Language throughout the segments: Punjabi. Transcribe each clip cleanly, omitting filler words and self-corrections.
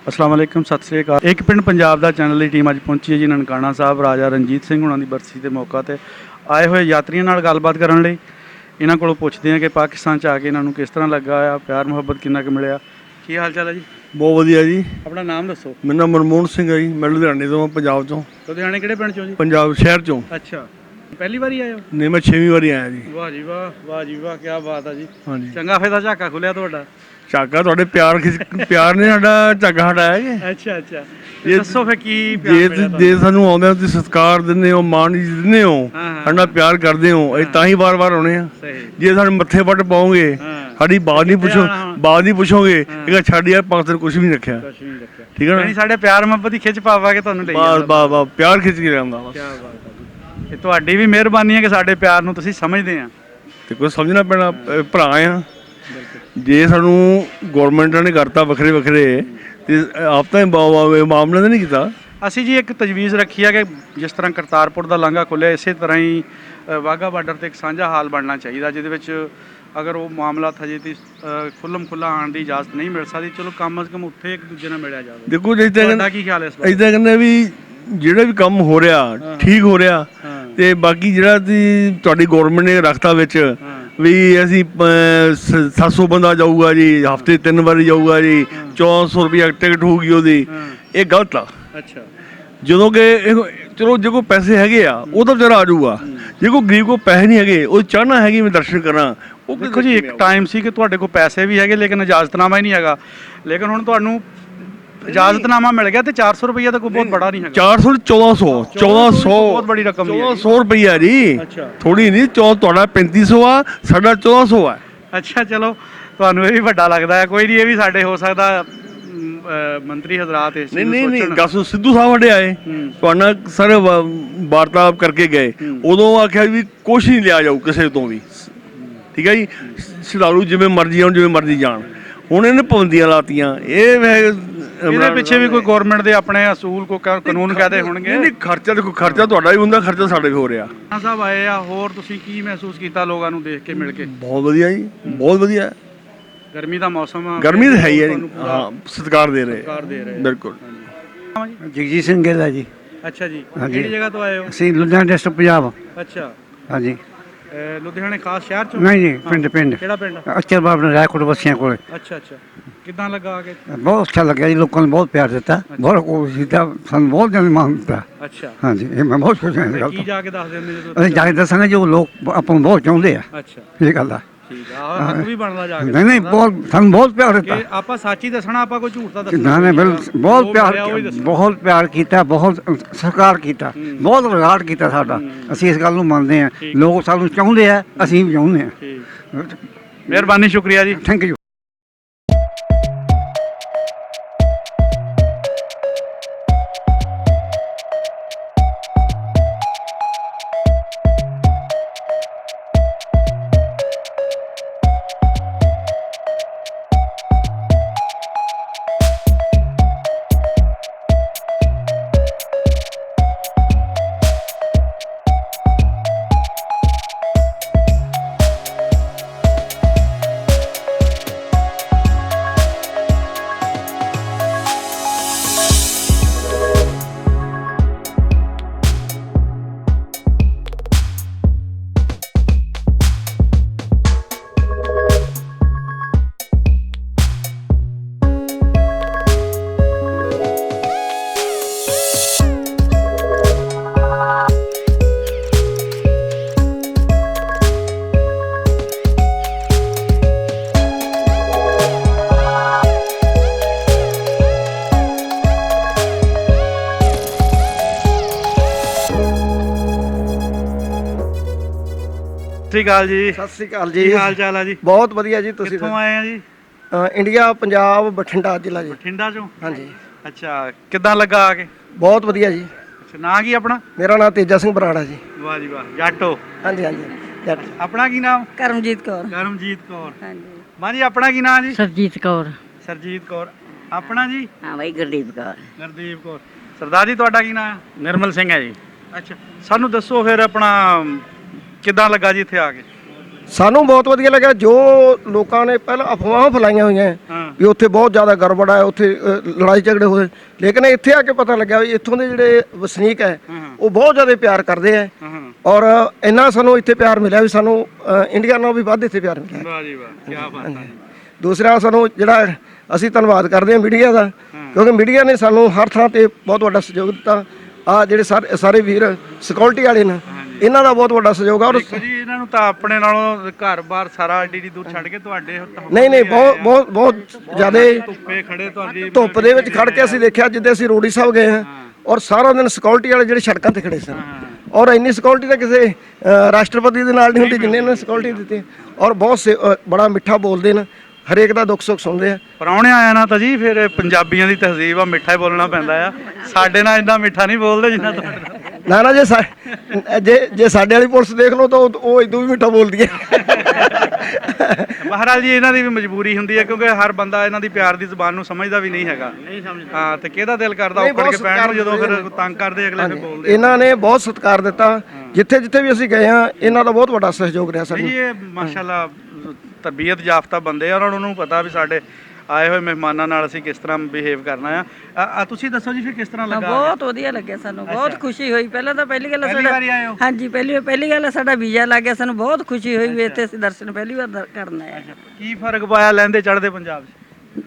अस्सलाम वालेकुम, सत श्री अकाल। एक पिंड पंजाब ਦਾ ਚੈਨਲ ਦੀ ਟੀਮ ਅੱਜ ਪਹੁੰਚੀ ਹੈ ਜੀ ਨਨਕਾਣਾ ਸਾਹਿਬ। ਰਾਜਾ ਰਣਜੀਤ ਸਿੰਘ ਹੁਣਾਂ ਦੀ ਬਰਸੀ ਦੇ ਮੌਕਾ ਤੇ ਆਏ ਹੋਏ ਯਾਤਰੀਆਂ ਨਾਲ ਗੱਲਬਾਤ ਕਰਨ ਲਈ ਇਹਨਾਂ ਕੋਲੋਂ ਪੁੱਛਦੇ ਹਾਂ ਕਿ ਪਾਕਿਸਤਾਨ 'ਚ ਆ ਕੇ ਇਹਨਾਂ ਨੂੰ ਕਿਸ ਤਰ੍ਹਾਂ ਲੱਗਾ ਆ, ਪਿਆਰ ਮੁਹੱਬਤ ਕਿੰਨਾ ਕੁ ਮਿਲਿਆ। ਕੀ ਹਾਲ ਚਾਲ ਹੈ ਜੀ? ਬਹੁਤ ਵਧੀਆ ਜੀ। ਆਪਣਾ ਨਾਮ ਦੱਸੋ। ਮੇਰਾ ਨਾਮ ਮਨਮੋਹਨ ਸਿੰਘ ਹੈ ਜੀ। ਮੈਂ ਲੁਧਿਆਣੇ ਤੋਂ, ਪੰਜਾਬ ਤੋਂ। ਲੁਧਿਆਣੇ ਕਿਹੜੇ ਪਿੰਡ ਚੋਂ ਜੀ? ਪੰਜਾਬ ਸ਼ਹਿਰ ਚੋਂ। ਅੱਛਾ, ਪਹਿਲੀ ਵਾਰੀ ਆਏ ਹੋ? ਨਹੀਂ, ਮੈਂ 6ਵੀਂ ਵਾਰੀ ਆਇਆ ਜੀ। ਵਾਹ ਜੀ ਵਾਹ, ਵਾਹ ਜੀ ਵਾਹ, ਕੀ ਬਾਤ ਆ ਜੀ। ਹਾਂਜੀ, ਚੰਗਾ ਫਾਇਦਾ ਝਾਕਾ ਖੁੱਲਿਆ ਤੁਹਾਡਾ। ਝਾਕਾ ਤੁਹਾਡੇ ਪਿਆਰ ਪਿਆਰ ਨੇ ਸਾਡਾ ਝਾਕਾ ਹਟਾਇਆ ਜੀ। ਅੱਛਾ ਅੱਛਾ, ਜੇ ਦੱਸੋ ਫਿਰ ਕੀ ਪਿਆਰ ਮਿਲਿਆ ਜੇ ਸਾਨੂੰ ਆਉਂਦੇ ਤੁਸੀਂ ਸਤਿਕਾਰ ਦਿੰਦੇ ਹੋ, ਮਾਣ ਦਿੰਦੇ ਹੋ, ਸਾਡਾ ਪਿਆਰ ਕਰਦੇ ਹੋ, ਅਸੀਂ ਤਾਂ ਹੀ ਵਾਰ-ਵਾਰ ਆਉਣੇ ਆ। ਸਹੀ। ਜੇ ਸਾਡੇ ਮੱਥੇ ਵੱਟ ਪਾਓਗੇ, ਸਾਡੀ ਬਾਤ ਨਹੀਂ ਪੁੱਛੋਗੇ ਇਹ ਛੱਡ ਯਾਰ ਪਾਕਿਸਤਾਨ ਕੁਝ ਵੀ ਨਹੀਂ ਰੱਖਿਆ। ਠੀਕ ਹੈ ਨਾ? ਸਾਡੇ ਪਿਆਰ ਮੁਹੱਬਤ ਦੀ ਖਿੱਚ ਪਾਵਾ ਕੇ ਤੁਹਾਨੂੰ ਲਈ ਬਸ ਪਿਆਰ ਖਿੱਚ ਕੇ ਲਿਆਉਂਦਾ ਬਸ। ਕੀ ਬਾਤ ਹੈ ਜੀ। ਇਹ ਤੁਹਾਡੀ ਵੀ ਮਿਹਰਬਾਨੀ ਹੈ ਕਿ ਸਾਡੇ ਪਿਆਰ ਨੂੰ ਤੁਸੀਂ ਸਮਝਦੇ ਆ। ਤੇ ਕੋਈ ਸਮਝਣਾ ਪੈਣਾ, ਭਰਾ ਆ। ਜੇ ਸਾਨੂੰ ਗੌਰਮੈਂਟ ਨੇ ਕਰਤਾ ਵੱਖਰੇ ਤੇ ਆਪ ਤਾਂ ਮਾਮਲਾ ਤਾਂ ਨਹੀਂ ਕੀਤਾ। ਅਸੀਂ ਜੀ ਇੱਕ ਤਜਵੀਜ਼ ਰੱਖੀ ਹੈ ਕਿ ਜਿਸ ਤਰ੍ਹਾਂ ਕਰਤਾਰਪੁਰ ਦਾ ਲਾਂਘਾ ਖੁੱਲ੍ਹਿਆ, ਇਸੇ ਤਰ੍ਹਾਂ ਹੀ ਵਾਹਗਾ ਬਾਰਡਰ ਤੇ ਇੱਕ ਸਾਂਝਾ ਹਾਲ ਬਣਨਾ ਚਾਹੀਦਾ, ਜਿਹਦੇ ਵਿੱਚ ਅਗਰ ਉਹ ਮਾਮਲਾ ਹਜੇ ਤੇ ਖੁੱਲ੍ਹਾ ਆਉਣ ਦੀ ਇਜਾਜ਼ਤ ਨਹੀਂ ਮਿਲ ਸਕਦੀ, ਚਲੋ ਕਮ ਅਜ਼ ਕਮ ਉੱਥੇ ਇੱਕ ਦੂਜੇ ਨਾਲ ਮਿਲਿਆ ਜਾਵੇ। ਦੇਖੋ ਤੁਹਾਡਾ ਕੀ ਖਿਆਲ ਹੈ ਇਸ ਬਾਰੇ? ਇੱਦਾਂ ਕਹਿੰਦੇ ਵੀ ਜਿਹੜਾ ਵੀ ਕੰਮ ਹੋ ਰਿਹਾ ਠੀਕ ਹੋ ਰਿਹਾ, ਤੇ ਬਾਕੀ ਜਿਹੜਾ ਤੁਹਾਡੀ ਗੌਰਮੈਂਟ ਨੇ ਰੱਖਤਾ ਵਿੱਚ ਵੀ ਅਸੀਂ 700 ਬੰਦਾ ਜਾਊਗਾ ਜੀ, ਹਫ਼ਤੇ 3 ਵਾਰੀ ਜਾਊਗਾ ਜੀ, 1400 ਰੁਪਇਆ ਟਿਕਟ ਹੋਊਗੀ ਉਹਦੀ, ਇਹ ਗਲਤ ਆ। ਅੱਛਾ, ਜਦੋਂ ਕਿ ਚਲੋ ਜੇ ਕੋਈ ਪੈਸੇ ਹੈਗੇ ਆ ਉਹ ਤਾਂ ਵਿਚਾਰਾ ਆ ਜਾਊਗਾ। ਜੇ ਕੋਈ ਗਰੀਬ ਕੋਲ ਪੈਸੇ ਨਹੀਂ ਹੈਗੇ, ਉਹ ਚਾਹਨਾ ਹੈਗੀ ਮੈਂ ਦਰਸ਼ਨ ਕਰਾਂ। ਉਹ ਦੇਖੋ ਜੀ, ਇੱਕ ਟਾਈਮ ਸੀ ਕਿ ਤੁਹਾਡੇ ਕੋਲ ਪੈਸੇ ਵੀ ਹੈਗੇ ਲੇਕਿਨ ਇਜਾਜ਼ਤਨਾਮਾ ਹੀ ਨਹੀਂ ਹੈਗਾ, ਲੇਕਿਨ ਹੁਣ ਤੁਹਾਨੂੰ ਇਜਾਜ਼ਤਨਾਮਾ ਮਿਲ ਗਿਆ ਤੇ 400 ਰੁਪਈਆ ਤਾਂ ਕੋਈ ਬਹੁਤ ਬੜਾ ਨਹੀਂ ਹੈਗਾ। 400 1400 ਬਹੁਤ ਬੜੀ ਰਕਮ ਹੈ। 1400 ਰੁਪਈਆ ਜੀ, ਅੱਛਾ, ਥੋੜੀ ਨਹੀਂ। ਤੁਹਾਡਾ 3500 ਆ, ਸਾਡਾ 1400 ਆ। ਅੱਛਾ, ਚਲੋ ਤੁਹਾਨੂੰ ਇਹ ਵੀ ਵੱਡਾ ਲੱਗਦਾ ਹੈ। ਕੋਈ ਨਹੀਂ, ਇਹ ਵੀ ਸਾਡੇ ਹੋ ਸਕਦਾ ਮੰਤਰੀ ਹਜ਼ਰਾਤ ਇਸ ਨਹੀਂ ਗਾਸੂ ਸਿੱਧੂ ਸਾਹਿਬ ਵੱਡੇ ਆਏ, ਤੁਹਾਡਾ ਸਾਰੇ ਵਾਰਤਾਲਾਪ ਕਰਕੇ ਗਏ, ਉਦੋਂ ਆਖਿਆ ਵੀ ਕੁਛ ਨਹੀਂ ਲਿਆ ਜਾਊ ਕਿਸੇ ਤੋਂ ਵੀ। ਠੀਕ ਹੈ ਜੀ, ਸ਼ਰਧਾਲੂ ਜਿਵੇਂ ਮਰਜ਼ੀ ਆਉਣ, ਜਿਵੇਂ ਮਰਜ਼ੀ ਜਾਣ। ਹੁਣ ਇਹਨੇ ਪਾਬੰਦੀਆਂ ਲਾਤੀਆਂ। ਇਹਦੇ ਪਿੱਛੇ ਵੀ ਕੋਈ ਗਵਰਨਮੈਂਟ ਦੇ ਆਪਣੇ ਅਸੂਲ ਕੋ ਕਾਨੂੰਨ ਕਾਇਦੇ ਹੋਣਗੇ। ਨਹੀਂ, ਖਰਚਾ ਦੇਖੋ, ਖਰਚਾ ਤੁਹਾਡਾ ਵੀ ਹੁੰਦਾ, ਖਰਚਾ ਸਾਡੇ ਵੀ ਹੋ ਰਿਹਾ। ਸਾਹਿਬ ਆਏ ਆ, ਹੋਰ ਤੁਸੀਂ ਕੀ ਮਹਿਸੂਸ ਕੀਤਾ ਲੋਕਾਂ ਨੂੰ ਦੇਖ ਕੇ, ਮਿਲ ਕੇ? ਬਹੁਤ ਵਧੀਆ ਜੀ, ਬਹੁਤ ਵਧੀਆ। ਗਰਮੀ ਦਾ ਮੌਸਮ ਆ, ਗਰਮੀ ਤਾਂ ਹੈ ਹੀ ਹੈ ਜੀ। ਹਾਂ, ਸਤਿਕਾਰ ਦੇ ਰਹੇ ਬਿਲਕੁਲ। ਜਗਜੀਤ ਸਿੰਘ ਗਿੱਲ ਹੈ ਜੀ। ਅੱਛਾ ਜੀ, ਕਿਹੜੀ ਜਗ੍ਹਾ ਤੋਂ ਆਏ ਹੋ? ਅਸੀਂ ਲੁਧਿਆਣਾ ਡਿਸਟ੍ਰਿਕਟ ਪੰਜਾਬ। ਅੱਛਾ, ਹਾਂਜੀ। ਲੁਧਿਆਣੇ ਖਾਸ ਸ਼ਹਿਰ ਚੋਂ? ਨਹੀਂ, ਪਿੰਡ। ਕਿਹੜਾ ਪਿੰਡ? ਅਚਲ ਬਾਬ ਨੇ ਰਾਇਕੋਟ ਬੱਸੀਆਂ ਕੋਲ। ਅੱਛਾ, ਕਿੱਦਾਂ ਲੱਗਾ ਆ ਕੇ? ਬਹੁਤ ਅੱਛਾ ਲੱਗਿਆ ਜੀ, ਲੋਕਾਂ ਨੇ ਬਹੁਤ ਪਿਆਰ ਦਿੱਤਾ, ਬਹੁਤ ਕੋਸ਼ਿਸ਼ ਕੀਤਾ, ਸਾਨੂੰ ਬਹੁਤ ਜ਼ਿਆਦਾ ਮਾਣ ਦਿੱਤਾ। ਅੱਛਾ, ਹਾਂਜੀ, ਇਹ ਮੈਂ ਬਹੁਤ ਖੁਸ਼ ਹਾਂ ਇਸ ਗੱਲ ਕੀ ਤੋਂ। ਜਾ ਕੇ ਦੱਸਦੇ ਹੁੰਦੇ ਜਦੋਂ? ਅਸੀਂ ਜਾ ਕੇ ਦੱਸਾਂਗੇ ਜੋ ਲੋਕ ਆਪਾਂ ਨੂੰ ਬਹੁਤ ਚਾਹੁੰਦੇ ਆ। ਅੱਛਾ, ਇਹ ਗੱਲ ਆ। ਠੀਕ ਆ, ਹੱਕ ਵੀ ਬਣਦਾ ਜਾ ਕੇ। ਨਹੀਂ, ਬਹੁਤ ਸਾਨੂੰ ਬਹੁਤ ਪਿਆਰ ਦਿੱਤਾ। ਆਪਾਂ ਸੱਚ ਹੀ ਦੱਸਣਾ, ਆਪਾਂ ਕੋਈ ਝੂਠ ਤਾਂ ਦੱਸਣਾ ਨਹੀਂ, ਬਹੁਤ ਪਿਆਰ ਕੀਤਾ, ਬਹੁਤ ਸਤਿਕਾਰ ਕੀਤਾ, ਬਹੁਤ ਰਿਗਾਰਡ ਕੀਤਾ ਸਾਡਾ। ਅਸੀਂ ਇਸ ਗੱਲ ਨੂੰ ਮੰਨਦੇ ਹਾਂ, ਲੋਕ ਸਾਨੂੰ ਚਾਹੁੰਦੇ ਆ, ਅਸੀਂ ਵੀ ਚਾਹੁੰਦੇ ਹਾਂ। ਮਿਹਰਬਾਨੀ, ਸ਼ੁਕਰੀਆ ਜੀ, ਥੈਂਕ ਯੂ। ਸਤਿ ਸ਼੍ਰੀ ਅਕਾਲ ਜੀ। ਸਤਿ ਸ੍ਰੀ ਅਕਾਲ ਜੀ। ਕੀ ਹਾਲ ਚਾਲ ਆ ਜੀ? ਬਹੁਤ ਵਧੀਆ ਜੀ। ਤੁਸੀਂ ਕਿੱਥੋਂ ਆਏ ਆ ਜੀ? ਇੰਡੀਆ, ਪੰਜਾਬ, ਬਠਿੰਡਾ ਜ਼ਿਲ੍ਹਾ ਜੀ। ਬਠਿੰਡਾ ਚੋਂ? ਹਾਂਜੀ। ਅੱਛਾ, ਕਿੱਦਾਂ ਲੱਗਾ ਆ ਕੇ? ਬਹੁਤ ਵਧੀਆ ਜੀ। ਅੱਛਾ, ਨਾਂ ਕੀ ਆਪਣਾ? ਮੇਰਾ ਨਾਮ ਤੇਜਾ ਸਿੰਘ ਬਰਾੜਾ ਜੀ। ਵਾਹ ਜੀ ਵਾਹ, ਜੱਟੋ। ਹਾਂਜੀ। ਆਪਣਾ ਕੀ ਨਾਮ? ਕਰਮਜੀਤ ਕੌਰ। ਕਰਮਜੀਤ ਕੌਰ। ਹਾਂਜੀ। ਮਾਂ ਜੀ, ਆਪਣਾ ਕੀ ਨਾਮ ਜੀ? ਸਰਜੀਤ ਕੌਰ। ਸਰਜੀਤ ਕੌਰ। ਆਪਣਾ ਜੀ? ਹਾਂ ਬਾਈ, ਗੁਰਦੀਪ ਕੌਰ। ਗੁਰਦੀਪ ਕੌਰ। ਸਰਦਾਰ ਜੀ, ਤੁਹਾਡਾ ਕੀ ਨਾਮ ਹੈ? ਨਿਰਮਲ ਸਿੰਘ ਹੈ ਜੀ। ਅੱਛਾ, ਸਾਨੂੰ ਦੱਸੋ ਫਿਰ ਆਪਣਾ ਕਿੱਦਾਂ ਲੱਗਾ ਜੀ ਇੱਥੇ ਆ ਕੇ? ਸਾਨੂੰ ਬਹੁਤ ਵਧੀਆ ਲੱਗਾ। ਜੋ ਲੋਕਾਂ ਨੇ ਪਹਿਲਾਂ ਅਫਵਾਹਾਂ ਫੈਲਾਈਆਂ ਹੋਈਆਂ ਹੈ ਵੀ ਉੱਥੇ ਬਹੁਤ ਜ਼ਿਆਦਾ ਗੜਬੜ ਹੈ, ਉੱਥੇ ਲੜਾਈ ਝਗੜੇ ਹੋਏ, ਲੇਕਿਨ ਇੱਥੇ ਆ ਕੇ ਪਤਾ ਲੱਗਿਆ ਵੀ ਇੱਥੋਂ ਦੇ ਜਿਹੜੇ ਵਸਨੀਕ ਹੈ ਉਹ ਬਹੁਤ ਜ਼ਿਆਦਾ ਪਿਆਰ ਕਰਦੇ ਹੈ। ਔਰ ਇੰਨਾ ਸਾਨੂੰ ਇੱਥੇ ਪਿਆਰ ਮਿਲਿਆ ਵੀ ਸਾਨੂੰ ਇੰਡੀਆ ਨਾਲੋਂ ਵੀ ਵੱਧ ਇੱਥੇ ਪਿਆਰ ਮਿਲਿਆ। ਵਾਹ ਜੀ ਵਾਹ, ਕੀ ਬਾਤ ਹੈ। ਦੂਸਰਾ ਸਾਨੂੰ ਜਿਹੜਾ ਅਸੀਂ ਧੰਨਵਾਦ ਕਰਦੇ ਹਾਂ ਮੀਡੀਆ ਦਾ, ਕਿਉਂਕਿ ਮੀਡੀਆ ਨੇ ਸਾਨੂੰ ਹਰ ਥਾਂ ਤੇ ਬਹੁਤ ਵੱਡਾ ਸਹਿਯੋਗ ਦਿੱਤਾ। ਆ ਜਿਹੜੇ ਸਾਰੇ ਵੀਰ ਸਿਕਿਉਰਿਟੀ ਵਾਲੇ ਨੇ, ਇਹਨਾਂ ਦਾ ਬਹੁਤ ਵੱਡਾ ਸਹਿਯੋਗ ਆ। ਔਰ ਦੇਖੋ ਜੀ, ਇਹਨਾਂ ਨੂੰ ਤਾਂ ਆਪਣੇ ਨਾਲੋਂ ਘਰ-ਬਾਰ ਸਾਰਾ ਏਡੀ ਦੂਰ ਛੱਡ ਕੇ ਤੁਹਾਡੇ ਨਹੀਂ ਬਹੁਤ ਜ਼ਿਆਦਾ ਧੁੱਪੇ ਖੜੇ ਤੁਹਾਡੀ ਧੁੱਪ ਦੇ ਵਿੱਚ ਖੜ ਕੇ ਅਸੀਂ ਦੇਖਿਆ, ਜਿੱਦੇ ਅਸੀਂ ਰੋੜੀ ਸਾਹਿਬ ਗਏ ਹਾਂ ਔਰ ਸਾਰਾ ਦਿਨ ਸਿਕਿਉਰਿਟੀ ਵਾਲੇ ਜਿਹੜੇ ਸੜਕਾਂ ਤੇ ਖੜੇ ਸਨ। ਔਰ ਇੰਨੀ ਸਿਕਿਉਰਿਟੀ ਤਾਂ ਕਿਸੇ ਰਾਸ਼ਟਰਪਤੀ ਦੇ ਨਾਲ ਨਹੀਂ ਹੁੰਦੀ ਜਿੰਨੇ ਇਹਨਾਂ ਸਿਕਿਉਰਿਟੀ ਦਿੱਤੀ। ਔਰ ਬਹੁਤ ਬੜਾ ਮਿੱਠਾ ਬੋਲਦੇ ਨੇ, ਹਰੇਕ ਦਾ ਦੁੱਖ ਸੁੱਖ ਸੁਣਦੇ ਆ। ਪ੍ਰਾਹੁਣੇ ਆਇਆ ਨਾ ਤਾਂ ਜੀ ਫਿਰ ਪੰਜਾਬੀਆਂ ਦੀ ਤਹਿਜ਼ੀਬ ਆ, ਮਿੱਠਾ ਹੀ ਬੋਲਣਾ ਪੈਂਦਾ ਆ। ਸਾਡੇ ਨਾਲ ਇੰਨਾ ਮਿੱਠਾ ਨਹੀਂ ਬੋਲਦੇ ਜਿੰਨਾ ਤੁਹਾਡੇ ਨਾਲ। ਨਾ ਜੇ ਸਾਡੇ ਵਾਲੀ ਪੁਲਿਸ ਦੇਖ ਲਓ ਤਾਂ ਉਹ ਇਦੋਂ ਵੀ ਮਿੱਠਾ ਬੋਲਦੀ ਹੈ। ਮਹਾਰਾਜ ਜੀ, ਇਹਨਾਂ ਦੀ ਵੀ ਮਜਬੂਰੀ ਹੁੰਦੀ ਹੈ, ਕਿਉਂਕਿ ਹਰ ਬੰਦਾ ਇਹਨਾਂ ਦੀ ਪਿਆਰ ਦੀ ਜ਼ੁਬਾਨ ਨੂੰ ਸਮਝਦਾ ਵੀ ਨਹੀਂ ਹੈਗਾ। ਹਾਂ, ਤੇ ਕਿਹਦਾ ਦਿਲ ਕਰਦਾ ਔਕੜ ਕੇ ਪੈਣ ਨੂੰ, ਜਦੋਂ ਫਿਰ ਤੰਗ ਕਰਦੇ ਅਗਲੇ ਫਿਰ ਬੋਲਦੇ। ਇਹਨਾਂ ਨੇ ਬਹੁਤ ਸਤਿਕਾਰ ਦਿੱਤਾ, ਜਿੱਥੇ ਜਿੱਥੇ ਵੀ ਅਸੀਂ ਗਏ ਹਾਂ ਇਹਨਾਂ ਦਾ ਬਹੁਤ ਵੱਡਾ ਸਹਿਯੋਗ ਰਿਹਾ ਸਾਨੂੰ। ਜੀ ਇਹ ਮਾਸ਼ਾਅੱਲਾ ਤਰਬੀਅਤ ਯਾਫਤਾ ਬੰਦੇ ਆ, ਉਹਨਾਂ ਨੂੰ ਪਤਾ ਵੀ ਸਾਡੇ ਆਏ ਹੋਏ ਮਹਿਮਾਨਾਂ ਨਾਲ ਅਸੀਂ ਕਿਸ ਤਰ੍ਹਾਂ ਬਿਹੇਵ ਕਰਨਾ ਆ। ਤੁਸੀਂ ਦੱਸੋ ਜੀ ਫਿਰ ਕਿਸ ਤਰ੍ਹਾਂ ਲੱਗਾ? ਬਹੁਤ ਵਧੀਆ ਲੱਗਿਆ ਸਾਨੂੰ, ਬਹੁਤ ਖੁਸ਼ੀ ਹੋਈ। ਪਹਿਲਾਂ ਤਾਂ ਪਹਿਲੀ ਗੱਲ ਪਹਿਲੀ ਵਾਰੀ ਆਏ ਹੋ? ਹਾਂਜੀ, ਪਹਿਲੀ ਗੱਲ ਸਾਡਾ ਵੀਜ਼ਾ ਲੱਗ ਗਿਆ, ਸਾਨੂੰ ਬਹੁਤ ਖੁਸ਼ੀ ਹੋਈ ਵੀ ਇੱਥੇ ਅਸੀਂ ਦਰਸ਼ਨ ਪਹਿਲੀ ਵਾਰ ਕਰਨਾ ਹੈ। ਕੀ ਫਰਕ ਪਾਇਆ ਲੈਂਦੇ ਚੜ੍ਹਦੇ ਪੰਜਾਬ 'ਚ?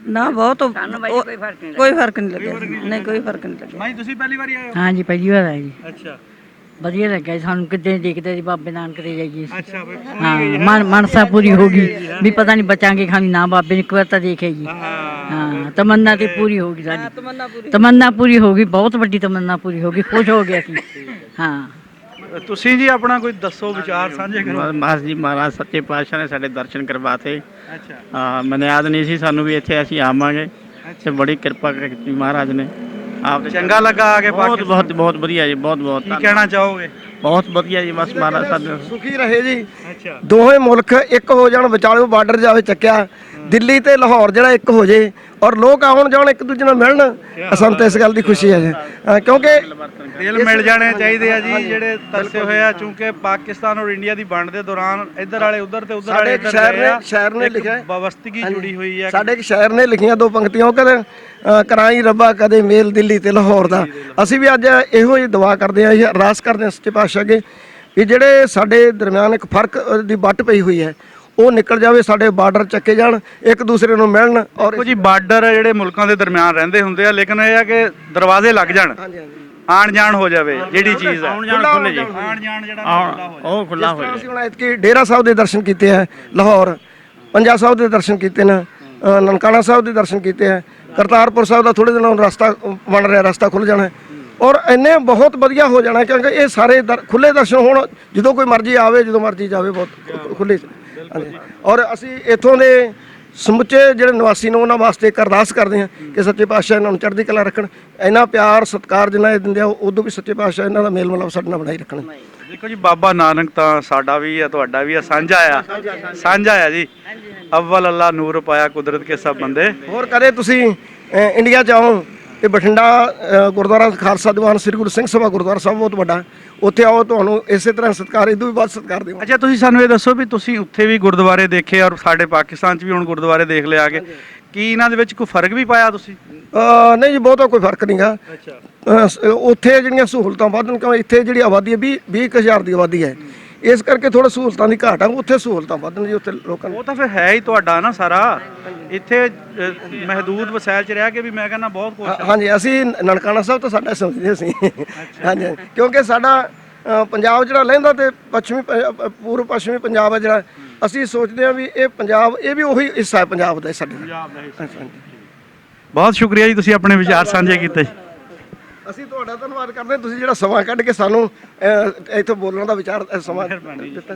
ਨਾ ਬਹੁਤ ਕੋਈ ਫਰਕ ਨਹੀਂ ਲੱਗਿਆ। ਨਹੀਂ, ਕੋਈ ਫਰਕ ਨਹੀਂ ਲੱਗਿਆ। ਮਾਈ, ਤੁਸੀਂ ਪਹਿਲੀ ਵਾਰੀ ਆਏ ਹੋ? ਹਾਂਜੀ, ਪਹਿਲੀ ਵਾਰ ਆਏ ਜੀ। ਅੱਛਾ ਵਧੀਆ ਲੱਗਿਆ ਸਾਨੂੰ, ਕਿੱਦਾਂ ਦੇਖਦੇ ਜੀ ਬਾਬੇ ਨਾਨਕ ਦੇ ਜਾਈਏ। ਅੱਛਾ ਬਈ, ਹਾਂ, ਮਨਸਾ ਪੂਰੀ ਹੋ ਗਈ ਵੀ ਪਤਾ ਨਹੀਂ ਬਚਾਂਗੇ ਖਾਣੀ ਨਾ, ਬਾਬੇ ਨੇ ਇੱਕ ਵਾਰ ਤਾਂ ਦੇਖਿਆ ਜੀ। ਹਾਂ, ਤਮੰਨਾ ਤੇ ਪੂਰੀ ਹੋ ਗਈ ਸਾਡੀ, ਤਮੰਨਾ ਪੂਰੀ ਹੋ ਗਈ, ਬਹੁਤ ਵੱਡੀ ਤਮੰਨਾ ਪੂਰੀ ਹੋ ਗਈ, ਖੁਸ਼ ਹੋ ਗਏ ਅਸੀਂ। ਹਾਂ, ਤੁਸੀਂ ਜੀ ਆਪਣਾ ਕੋਈ ਦੱਸੋ, ਵਿਚਾਰ ਸਾਂਝੇ ਕਰੋ। ਬਸ ਜੀ, ਮਹਾਰਾਜ ਸੱਚੇ ਪਾਤਸ਼ਾਹ ਨੇ ਸਾਡੇ ਦਰਸ਼ਨ ਕਰਵਾਤੇ। ਅੱਛਾ, ਹਾਂ, ਮੈਨੂੰ ਯਾਦ ਨਹੀਂ ਸੀ ਸਾਨੂੰ ਵੀ ਇੱਥੇ ਅਸੀਂ ਆਵਾਂਗੇ, ਤੇ ਬੜੀ ਕਿਰਪਾ ਕੀਤੀ ਮਹਾਰਾਜ ਨੇ। ਆਪ ਚੰਗਾ ਲੱਗਾ ਆ ਕੇ? ਬਹੁਤ ਵਧੀਆ ਜੀ, ਬਹੁਤ ਕੀ ਕਹਿਣਾ ਚਾਹੋਗੇ? ਬਹੁਤ ਵਧੀਆ ਜੀ, ਬਸ ਮਹਾਰਾਜ ਸਾਡੇ ਸੁਖੀ ਰਹੇ ਜੀ। ਅੱਛਾ, ਦੋਵੇਂ ਮੁਲਕ ਇੱਕ ਹੋ ਜਾਣ, ਵਿਚਾਲੇ ਬਾਰਡਰ ਜਾਵੇ ਚੱਕਿਆ, ਦਿੱਲੀ ਤੇ ਲਾਹੌਰ ਜਿਹੜਾ ਇੱਕ ਹੋ ਜੇ ਔਰ ਲੋਕ ਆਉਣ ਜਾਣ, ਇੱਕ ਦੂਜੇ ਨਾਲ ਮਿਲਣ, ਸਾਨੂੰ ਤਾਂ ਇਸ ਗੱਲ ਦੀ ਖੁਸ਼ੀ ਹੈ ਜੀ। ਕਿਉਂਕਿ ਦਿਲ ਮਿਲ ਜਾਣੇ ਚਾਹੀਦੇ ਆ ਜੀ ਜਿਹੜੇ ਤਰਸੇ ਹੋਏ ਆ, ਕਿਉਂਕਿ ਪਾਕਿਸਤਾਨ ਔਰ ਇੰਡੀਆ ਦੀ ਵੰਡ ਦੇ ਦੌਰਾਨ ਇੱਧਰ ਵਾਲੇ ਉੱਧਰ ਤੇ ਉੱਧਰ ਵਾਲੇ ਇੱਧਰ ਗਏ ਆ। ਸ਼ਾਇਰ ਨੇ ਲਿਖਿਆ, ਵਸਤਗੀ ਜੁੜੀ ਹੋਈ ਹੈ। ਸਾਡੇ ਇੱਕ ਸ਼ਾਇਰ ਨੇ ਲਿਖੀਆਂ ਦੋ ਪੰਕਤੀਆਂ, ਉਹ ਕਦੇ ਕਰਾਈ ਰੱਬਾ ਕਦੇ ਮੇਲ ਦਿੱਲੀ ਤੇ ਲਾਹੌਰ ਦਾ। ਅਸੀਂ ਵੀ ਅੱਜ ਇਹੋ ਹੀ ਦੁਆ ਕਰਦੇ ਹਾਂ, ਇਹ ਅਰਦਾਸ ਕਰਦੇ ਹਾਂ ਸੱਚੇ ਪਾਤਸ਼ਾਹ ਅੱਗੇ ਵੀ ਜਿਹੜੇ ਸਾਡੇ ਦਰਮਿਆਨ ਇੱਕ ਫਰਕ ਦੀ ਵੱਟ ਪਈ ਹੋਈ ਹੈ ਉਹ ਨਿਕਲ ਜਾਵੇ, ਸਾਡੇ ਬਾਰਡਰ ਚੱਕੇ ਜਾਣ, ਇੱਕ ਦੂਸਰੇ ਨੂੰ ਮਿਲਣ। ਔਰ ਦੇਖੋ ਜੀ, ਬਾਰਡਰ ਜਿਹੜੇ ਮੁਲਕਾਂ ਦੇ ਦਰਮਿਆਨ ਰਹਿੰਦੇ ਹੁੰਦੇ ਆ, ਲੇਕਿਨ ਇਹ ਆ ਕਿ ਦਰਵਾਜ਼ੇ ਲੱਗ ਜਾਣ, ਆਣ ਜਾਣ ਹੋ ਜਾਵੇ। ਜਿਹੜੀ ਚੀਜ਼ ਹੈ ਆਉਣ ਜਾਣ ਖੁੱਲੇ ਜੀ, ਆਣ ਜਾਣ ਜਿਹੜਾ ਖੁੱਲਾ ਹੋ ਜਾਵੇ। ਉਹ ਖੁੱਲਾ ਹੋ ਅਸੀਂ ਹੁਣ ਐਤਕੀ ਡੇਰਾ ਸਾਹਿਬ ਦੇ ਦਰਸ਼ਨ ਕੀਤੇ ਹੈ, ਲਾਹੌਰ ਪੰਜਾ ਸਾਹਿਬ ਦੇ ਦਰਸ਼ਨ ਕੀਤੇ ਨੇ, ਨਨਕਾਣਾ ਸਾਹਿਬ ਦੇ ਦਰਸ਼ਨ ਕੀਤੇ ਹੈ, ਕਰਤਾਰਪੁਰ ਸਾਹਿਬ ਦਾ ਥੋੜੇ ਦਿਨਾਂ ਰਸਤਾ ਬਣ ਰਿਹਾ, ਰਸਤਾ ਖੁੱਲ ਜਾਣਾ ਔਰ ਇੰਨੇ ਬਹੁਤ ਵਧੀਆ ਹੋ ਜਾਣਾ, ਕਿਉਂਕਿ ਇਹ ਸਾਰੇ ਖੁੱਲੇ ਦਰਸ਼ਨ ਹੋਣ, ਜਦੋਂ ਕੋਈ ਮਰਜ਼ੀ ਆਵੇ, ਜਦੋਂ ਮਰਜ਼ੀ ਜਾਵੇ, ਬਹੁਤ ਖੁੱਲੇ। ਔਰ ਅਸੀਂ ਇੱਥੋਂ ਦੇ ਸਮੁੱਚੇ ਜਿਹੜੇ ਨਿਵਾਸੀ ਨੇ ਉਹਨਾਂ ਵਾਸਤੇ ਇੱਕ ਅਰਦਾਸ ਕਰਦੇ ਹਾਂ ਕਿ ਸੱਚੇ ਪਾਤਸ਼ਾਹ ਇਹਨਾਂ ਨੂੰ ਚੜ੍ਹਦੀ ਕਲਾ ਰੱਖਣ। ਇੰਨਾ ਪਿਆਰ ਸਤਿਕਾਰ ਜਿੰਨਾ ਇਹ ਦਿੰਦੇ ਆ, ਉਦੋਂ ਵੀ ਸੱਚੇ ਪਾਤਸ਼ਾਹ ਇਹਨਾਂ ਦਾ ਮੇਲ ਮਿਲਾਪ ਸਾਡੇ ਨਾਲ ਬਣਾਈ ਰੱਖਣ। ਦੇਖੋ ਜੀ, ਬਾਬਾ ਨਾਨਕ ਤਾਂ ਸਾਡਾ ਵੀ ਆ, ਤੁਹਾਡਾ ਵੀ ਆ, ਸਾਂਝਾ ਆ ਜੀ। ਅਵਲ ਅੱਲਾ ਨੂਰ ਪਾਇਆ ਕੁਦਰਤ ਕੇ ਸਭ ਬੰਦੇ। ਹੋਰ ਕਦੇ ਤੁਸੀਂ ਇੰਡੀਆ 'ਚ ਆਓ ਤੇ ਬਠਿੰਡਾ ਗੁਰਦੁਆਰਾ ਖਾਲਸਾ ਦੀਵਾਨ ਸ੍ਰੀ ਗੁਰੂ ਸਿੰਘ ਸਭਾ ਗੁਰਦੁਆਰਾ ਸਾਹਿਬ ਬਹੁਤ ਵੱਡਾ, ਉੱਥੇ ਆਓ, ਤੁਹਾਨੂੰ ਇਸੇ ਤਰ੍ਹਾਂ ਸਤਿਕਾਰ, ਇਦੋਂ ਵੀ ਵੱਧ ਸਤਿਕਾਰ ਦੇਵਾਂਗੇ। ਅੱਛਾ, ਤੁਸੀਂ ਸਾਨੂੰ ਇਹ ਦੱਸੋ ਵੀ ਤੁਸੀਂ ਉੱਥੇ ਵੀ ਗੁਰਦੁਆਰੇ ਦੇਖੇ ਔਰ ਸਾਡੇ ਪਾਕਿਸਤਾਨ 'ਚ ਵੀ ਹੁਣ ਗੁਰਦੁਆਰੇ ਦੇਖ ਲਿਆ ਕੇ, ਕੀ ਇਹਨਾਂ ਦੇ ਵਿੱਚ ਕੋਈ ਫਰਕ ਵੀ ਪਾਇਆ ਤੁਸੀਂ? ਨਹੀਂ ਜੀ, ਬਹੁਤਾ ਕੋਈ ਫਰਕ ਨਹੀਂਗਾ। ਉੱਥੇ ਜਿਹੜੀਆਂ ਸਹੂਲਤਾਂ ਵੱਧ ਨੇ, ਕਿਉਂ ਇੱਥੇ ਜਿਹੜੀ ਆਬਾਦੀ ਹੈ 20,000 ਦੀ ਆਬਾਦੀ ਹੈ, ਇਸ ਕਰਕੇ ਥੋੜਾ ਸਹੂਲਤਾਂ ਦੀ ਘਾਟ ਆ। ਉੱਥੇ ਸਹੂਲਤਾਂ ਵੱਧ ਨੇ ਜੀ, ਉੱਥੇ ਲੋਕਾਂ ਨੂੰ। ਉਹ ਤਾਂ ਫਿਰ ਹੈ ਹੀ ਤੁਹਾਡਾ ਨਾ ਸਾਰਾ, ਇੱਥੇ ਮਹਦੂਦ ਵਸੈਲ 'ਚ ਰਹਿ ਕੇ ਵੀ ਮੈਂ ਕਹਿੰਦਾ ਬਹੁਤ ਕੁਛ। ਹਾਂਜੀ, ਅਸੀਂ ਨਨਕਾਣਾ ਸਾਹਿਬ ਤਾਂ ਸਾਡਾ ਸਮਝਦੇ ਅਸੀਂ। ਹਾਂਜੀ, ਕਿਉਂਕਿ ਸਾਡਾ ਪੰਜਾਬ ਜਿਹੜਾ ਲਹਿੰਦਾ ਤੇ ਪੂਰਬ ਪੱਛਮੀ ਪੰਜਾਬ ਹੈ ਜਿਹੜਾ, ਅਸੀਂ ਸੋਚਦੇ ਹਾਂ ਵੀ ਇਹ ਪੰਜਾਬ, ਇਹ ਵੀ ਉਹੀ ਹਿੱਸਾ ਹੈ ਪੰਜਾਬ ਦਾ ਸਾਡੇ। ਬਹੁਤ ਸ਼ੁਕਰੀਆ ਜੀ, ਤੁਸੀਂ ਆਪਣੇ ਵਿਚਾਰ ਸਾਂਝੇ ਕੀਤੇ। ਅਸੀਂ ਤੁਹਾਡਾ ਧੰਨਵਾਦ ਕਰਦੇ ਹਾਂ, ਤੁਸੀਂ ਜਿਹੜਾ ਸਮਾਂ ਕੱਢ ਕੇ ਸਾਨੂੰ ਇੱਥੇ ਬੋਲਣ ਦਾ ਵਿਚਾਰ ਸਮਾਂ ਦਿੱਤਾ।